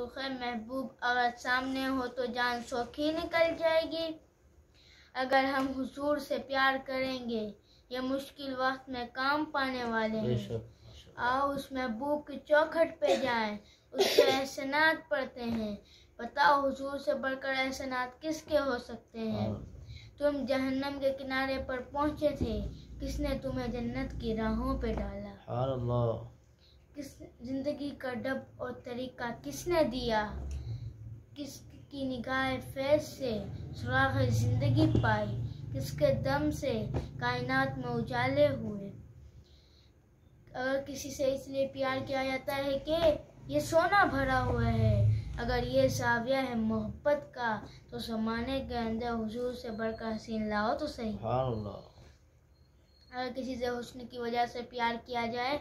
رخ محبوب اگر سامنے ہو تو جان سوکھی نکل جائے گی۔ اگر ہم حضور سے پیار کریں گے یہ مشکل وقت میں کام پانے والے ہیں۔ آؤ اس محبوب کی چوکھٹ پہ جائیں، اس کے احسانات پڑھتے ہیں۔ بتاؤ حضور سے بڑھ کر احسانات کس کے ہو سکتے ہیں؟ تم جہنم کے کنارے پر پہنچے تھے، کس نے تمہیں جنت کی راہوں پہ ڈالا؟ کس زندگی کا ڈب اور طریقہ کس نے دیا؟ کس کی نگاہ فیض سے سراغ زندگی پائی؟ کس کے دم سے کائنات میں اجالے ہوئے؟ اگر کسی سے اس لیے پیار کیا جاتا ہے کہ یہ سونا بھرا ہوا ہے، اگر یہ زاویہ ہے محبت کا، تو زمانے کے اندر حضور سے بڑھ کر حسین لاؤ تو صحیح۔ اگر کسی سے حسن کی وجہ سے پیار کیا جائے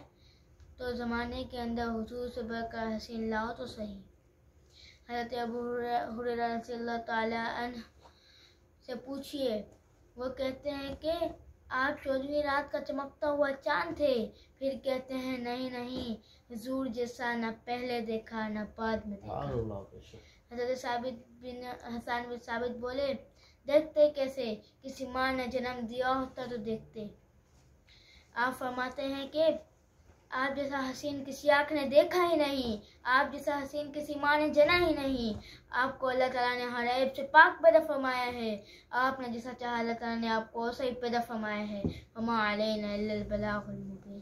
تو زمانے کے اندر حضور سے بڑھ کر حسین لاؤ تو صحیح۔ حضرت ابو ہریرہ رضی اللہ تعالی عنہ سے پوچھئے، وہ کہتے ہیں کہ آپ 14ویں رات کا چمکتا ہوا چاند تھے، پھر کہتے ہیں نہیں نہیں، حضور جیسا نہ پہلے دیکھا نہ بعد میں دیکھا۔ حضرت حسان بن ثابت بولے، دیکھتے کیسے؟ کسی ماں نے جنم دیا ہوتا تو دیکھتے۔ آپ فرماتے ہیں کہ آپ جیسا حسین کسی آنکھ نے دیکھا ہی نہیں، آپ جیسا حسین کسی ماں نے جنا ہی نہیں۔ آپ کو اللہ تعالیٰ نے ہر عیب سے پاک پیدا فرمایا ہے، آپ نے جیسا چاہا اللہ تعالیٰ نے آپ کو ویسا ہی پیدا فرمایا ہے۔ وما علینا الا البلاغ المبین۔